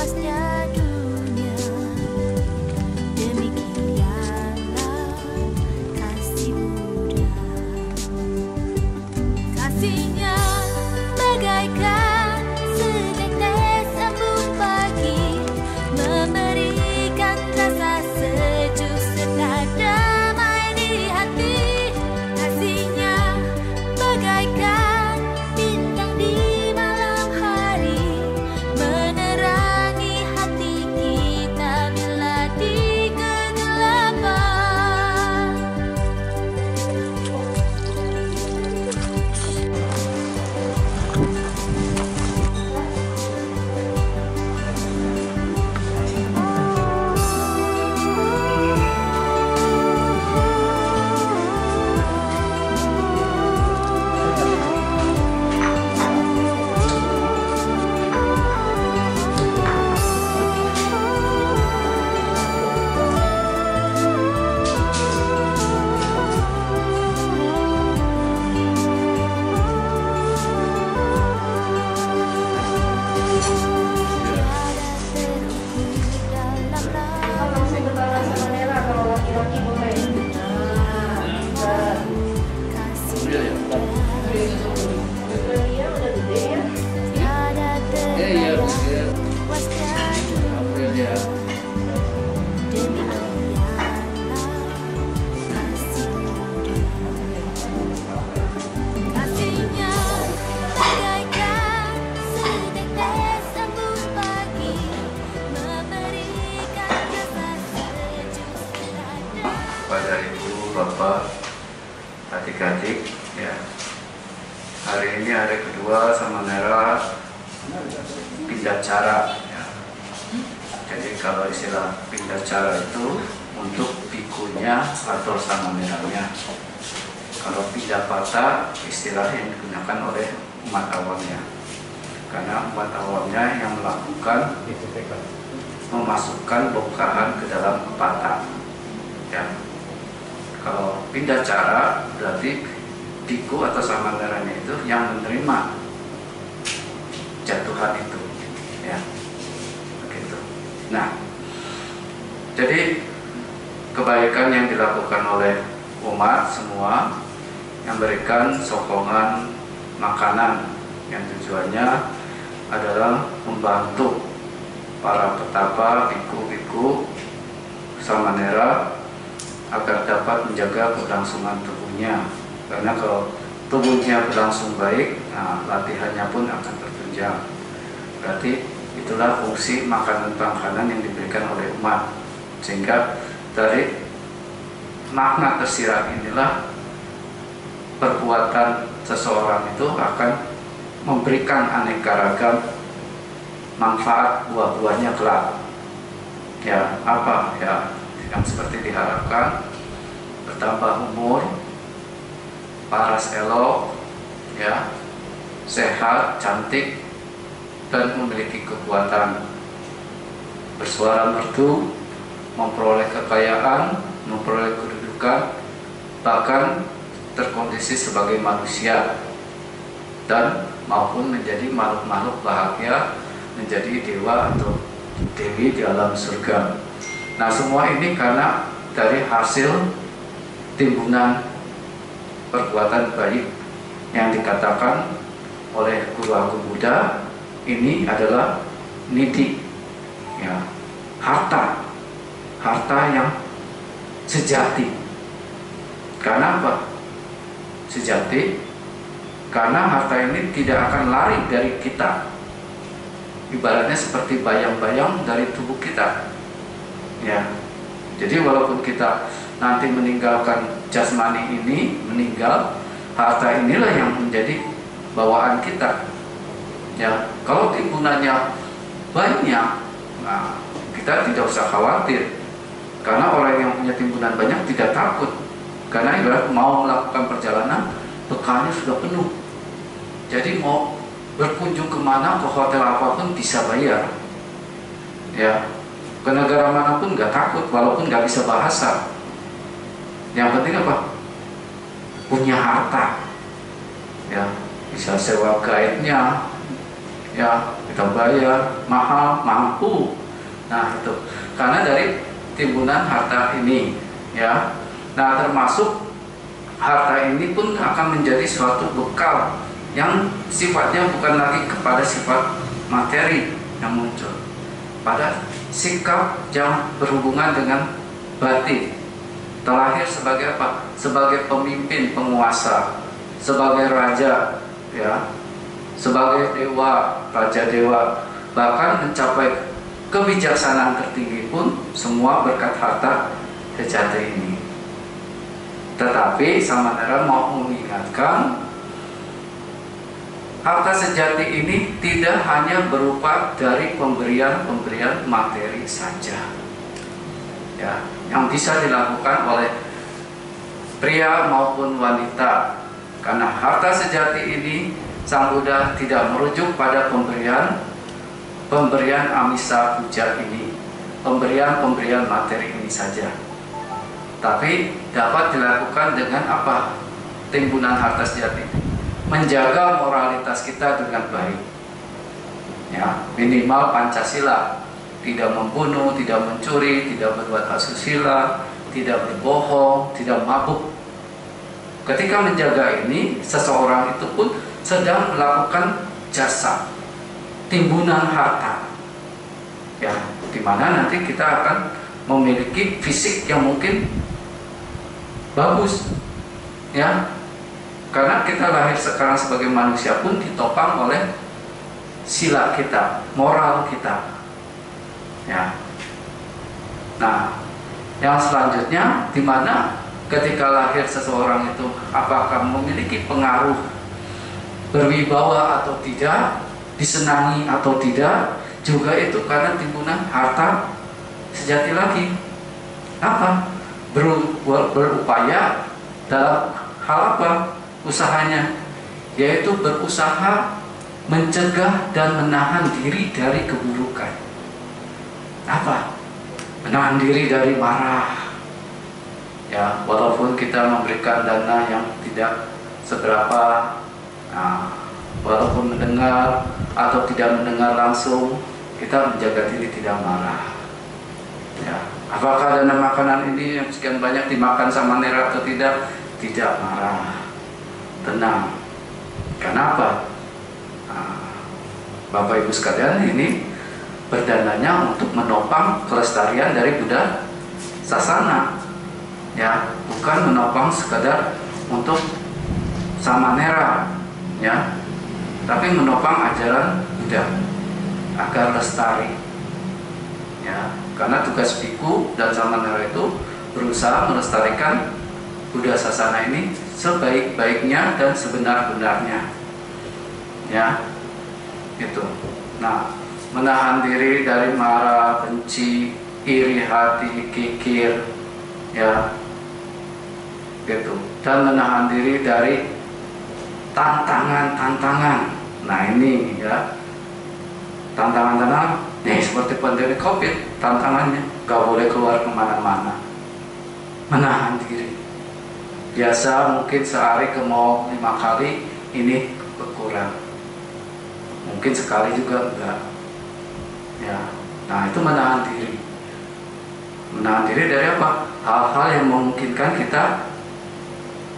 luasnya dunia, demikianlah kasih Buddha. Kasihnya bagaikan setetes embun pagi, memberikan rasa sejuk serta damai di hati. Kasihnya bagaikan bintang di malam hari, menerangi hati kita bila di kegelapan. Pada ibu, bapak, adik-adik, ya. Hari ini hari kedua Samanera pindah cara, ya. Jadi kalau istilah pindah cara itu untuk bikunya atau Samaneranya. Kalau pindah patah istilah yang digunakan oleh umat awamnya. Karena umat awamnya yang melakukan memasukkan bongkahan ke dalam patah, ya. Kalau pindah cara berarti biku atau Samaneranya itu yang menerima jatuhan itu, ya, begitu. Nah, jadi kebaikan yang dilakukan oleh umat semua yang berikan sokongan makanan yang tujuannya adalah membantu para petapa, biku-biku, Samanera agar dapat menjaga keberlangsungan tubuhnya. Karena kalau tubuhnya berlangsung baik, nah, latihannya pun akan tertunjang. Berarti itulah fungsi makanan-makanan yang diberikan oleh umat. Sehingga dari makna tersirat inilah perbuatan seseorang itu akan memberikan aneka ragam manfaat buah-buahnya kelak. Ya, apa ya yang seperti diharapkan: bertambah umur, paras elok, ya, sehat, cantik, dan memiliki kekuatan, bersuara merdu, memperoleh kekayaan, memperoleh kedudukan, bahkan terkondisi sebagai manusia, dan maupun menjadi makhluk-makhluk bahagia, menjadi dewa atau dewi di alam surga. Nah, semua ini karena dari hasil timbunan perbuatan baik yang dikatakan oleh Guru Agung Buddha ini adalah niti, ya, harta yang sejati. Karena apa? Sejati karena harta ini tidak akan lari dari kita. Ibaratnya seperti bayang-bayang dari tubuh kita. Ya, jadi walaupun kita nanti meninggalkan jasmani ini, meninggal, harta inilah yang menjadi bawaan kita. Ya, kalau timbunannya banyak, nah, kita tidak usah khawatir, karena orang yang punya timbunan banyak tidak takut, karena ibarat mau melakukan perjalanan, bekalnya sudah penuh. Jadi mau berkunjung kemana, ke hotel apapun bisa bayar. Ya. Ke negara manapun nggak takut, walaupun nggak bisa bahasa. Yang penting apa? Punya harta, ya, bisa sewa guide-nya, ya, ya kita bayar mahal, mampu. Nah itu karena dari timbunan harta ini, ya. Nah termasuk harta ini pun akan menjadi suatu bekal yang sifatnya bukan lagi kepada sifat materi yang muncul, pada sikap yang berhubungan dengan batin. Terlahir sebagai apa? Sebagai pemimpin, penguasa, sebagai raja, ya, sebagai dewa, raja dewa, bahkan mencapai kebijaksanaan tertinggi pun semua berkat harta sejati ini. Tetapi Samanera mau mengingatkan, harta sejati ini tidak hanya berupa dari pemberian materi saja, ya, yang bisa dilakukan oleh pria maupun wanita. Karena harta sejati ini Sang Buddha tidak merujuk pada pemberian amisa puja ini, pemberian materi ini saja, tapi dapat dilakukan dengan apa? Timbunan harta sejati, menjaga moralitas kita dengan baik, ya, minimal Pancasila, tidak membunuh, tidak mencuri, tidak berbuat asusila, tidak berbohong, tidak mabuk. Ketika menjaga ini, seseorang itu pun sedang melakukan jasa timbunan harta, ya, dimana nanti kita akan memiliki fisik yang mungkin bagus, ya, karena kita lahir sekarang sebagai manusia pun ditopang oleh sila kita, moral kita, ya. Nah, yang selanjutnya, dimana ketika lahir seseorang itu apakah memiliki pengaruh berwibawa atau tidak, disenangi atau tidak, juga itu karena timbunan harta sejati lagi. Apa? Berupaya dalam hal apa? Usahanya, yaitu berusaha mencegah dan menahan diri dari keburukan. Apa? Menahan diri dari marah, ya, walaupun kita memberikan dana yang tidak seberapa, nah, walaupun mendengar atau tidak mendengar langsung, kita menjaga diri tidak marah, ya. Apakah dana makanan ini yang sekian banyak dimakan Samanera atau tidak? Tidak marah, tenang. Kenapa? Nah, Bapak Ibu sekalian, ini berdananya untuk menopang kelestarian dari Buddha Sasana, ya, bukan menopang sekadar untuk Samanera, ya, tapi menopang ajaran Buddha agar lestari, ya, karena tugas biku dan Samanera itu berusaha melestarikan Buddha Sasana ini sebaik-baiknya dan sebenar-benarnya, ya, itu. Nah, menahan diri dari marah, benci, iri hati, kikir, ya, gitu, dan menahan diri dari tantangan. Nah ini, ya, tantangan nih seperti pandemi COVID, tantangannya gak boleh keluar kemana-mana, menahan diri. Biasa mungkin sehari ke mall 5 kali, ini berkurang, mungkin sekali juga enggak, ya. Nah itu menahan diri. Menahan diri dari apa? Hal-hal yang memungkinkan kita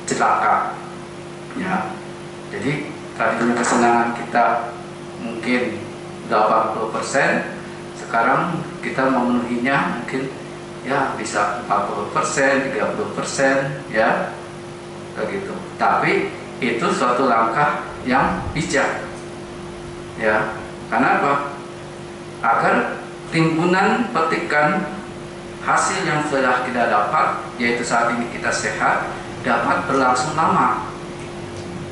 celaka, ya. Jadi tadinya kesenangan kita mungkin 80%, sekarang kita memenuhinya mungkin, ya, bisa 40%, 30%, ya, begitu. Tapi itu suatu langkah yang bijak, ya. Karena apa? Agar timbunan petikan hasil yang sudah kita dapat, yaitu saat ini kita sehat, dapat berlangsung lama,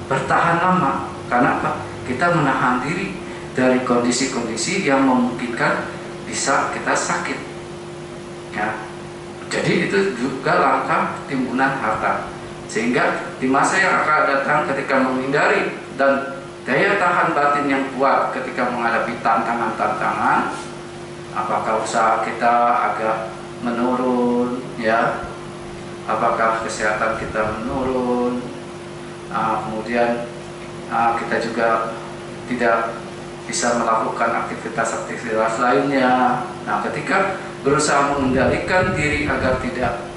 bertahan lama. Karena apa? Kita menahan diri dari kondisi-kondisi yang memungkinkan bisa kita sakit, ya. Jadi itu juga langkah timbunan harta, sehingga di masa yang akan datang ketika menghindari dan daya tahan batin yang kuat ketika menghadapi tantangan-tantangan, apakah usaha kita agak menurun, ya, apakah kesehatan kita menurun, kemudian kita juga tidak bisa melakukan aktivitas-aktivitas lainnya. Nah, ketika berusaha mengendalikan diri agar tidak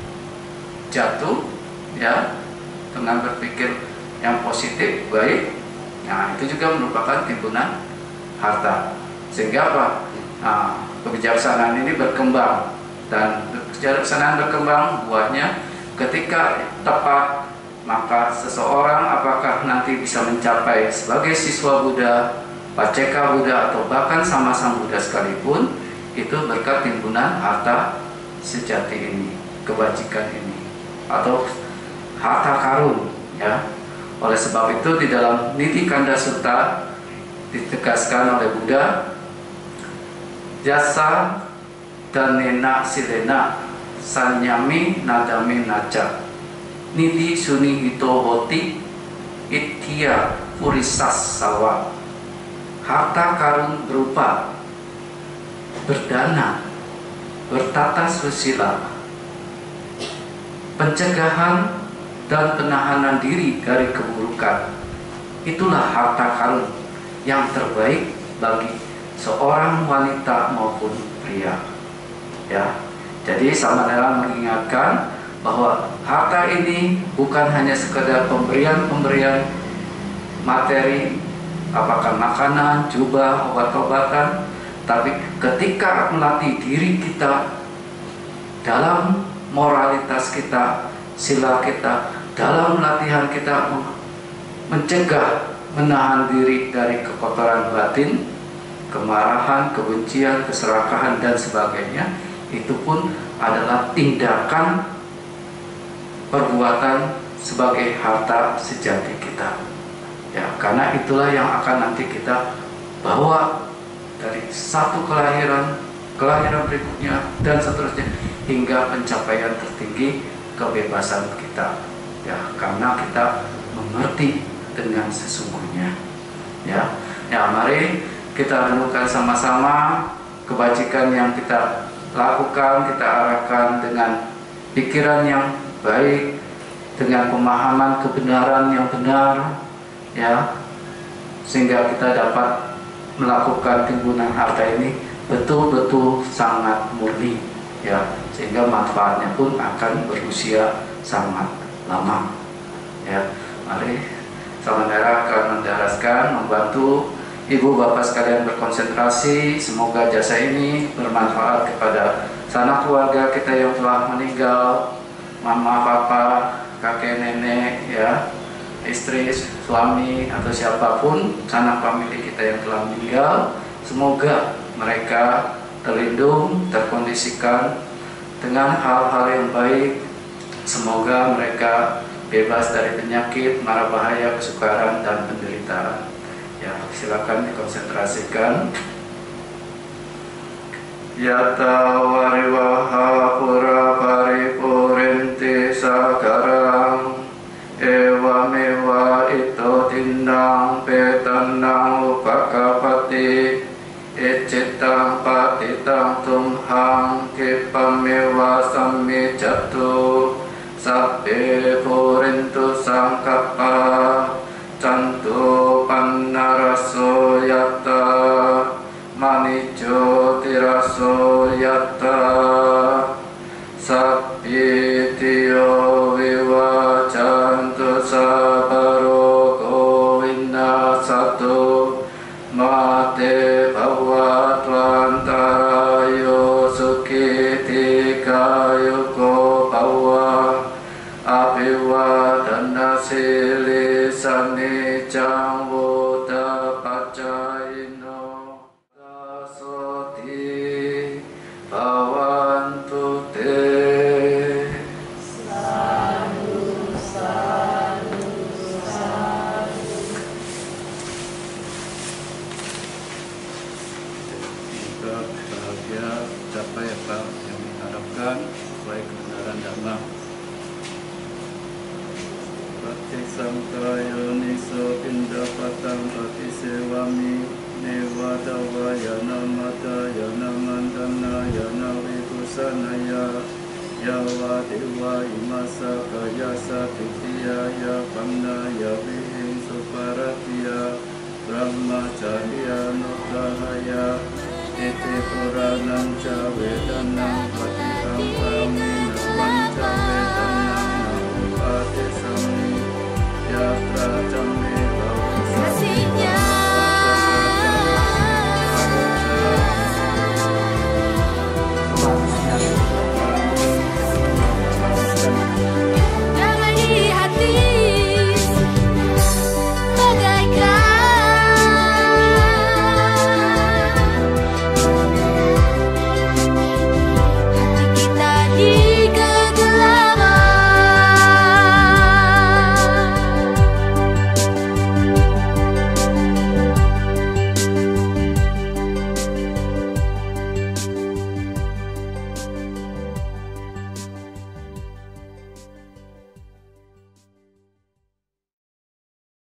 jatuh, ya, dengan berpikir yang positif, baik, nah itu juga merupakan timbunan harta. Sehingga apa? Nah, kebijaksanaan ini berkembang, dan kebijaksanaan berkembang buahnya ketika tepat, maka seseorang apakah nanti bisa mencapai sebagai siswa Buddha, paceka Buddha, atau bahkan sama Sang Buddha sekalipun, itu berkat timbunan harta sejati ini, kebajikan ini, atau harta karun, ya. Oleh sebab itu di dalam Niti Kanda Sutta ditegaskan oleh Buddha, jasa dan nena silena sanyami nadame naca niti suni hito hoti itya purisas sawa. Harta karun berupa berdana, bertata susila, pencegahan dan penahanan diri dari keburukan, itulah harta karun yang terbaik bagi seorang wanita maupun pria, ya. Jadi Samanera mengingatkan bahwa harta ini bukan hanya sekedar pemberian materi, apakah makanan, jubah, obat-obatan, tapi ketika melatih diri kita dalam moralitas kita, sila kita, dalam latihan kita mencegah, menahan diri dari kekotoran batin, kemarahan, kebencian, keserakahan, dan sebagainya, itu pun adalah tindakan perbuatan sebagai harta sejati kita, ya. Karena itulah yang akan nanti kita bawa dari satu kelahiran berikutnya, dan seterusnya hingga pencapaian tertinggi kebebasan kita, ya. Karena kita mengerti dengan sesungguhnya, ya. Ya, mari kita renungkan sama-sama kebajikan yang kita lakukan, kita arahkan dengan pikiran yang baik, dengan pemahaman kebenaran yang benar, ya, sehingga kita dapat melakukan timbunan harta ini betul-betul sangat murni, ya, sehingga manfaatnya pun akan berusia sangat lama, ya. Mari Samanera akan mendaraskan, membantu Ibu Bapak sekalian berkonsentrasi. Semoga jasa ini bermanfaat kepada sanak keluarga kita yang telah meninggal, mama, papa, kakek, nenek, ya, istri, suami, atau siapapun sanak famili kita yang telah meninggal. Semoga mereka terlindung, terkondisikan dengan hal-hal yang baik. Semoga mereka bebas dari penyakit, mara bahaya, kesukaran, dan penderitaan. Ya, silakan dikonsentrasikan. Yata wariwaha pura paripurenti sakarang ewa mewa ito tindang petandang upakapati ecitang patitang tumhang kipamewa sammi jatu sabbe purintu sangkapa cantu pannaraso yatta manijo tiraso yatta sabbi tiyo viva cantu sabaro govinda satu mate bhava tvantarayo sukhi tikayuko bhava abhiwadana sili sanicang buddha pacayino dasoti bhavantu te. Sadu, sadu, sadu. Semoga bahagia capai apa yang diharapkan sesuai kebenaran dhamma. Sangkayo niso pindapatang pati sewami nevadawa yana mata yana mandana yana vipusanaya yawa dewa imasa kaya satitiya ya panna ya vihing suparatya Brahmacharya nugrahaya iti puranam ca vedanam patiham pramina panca vedanam upati sami yatra cammi bhavasa kasihnya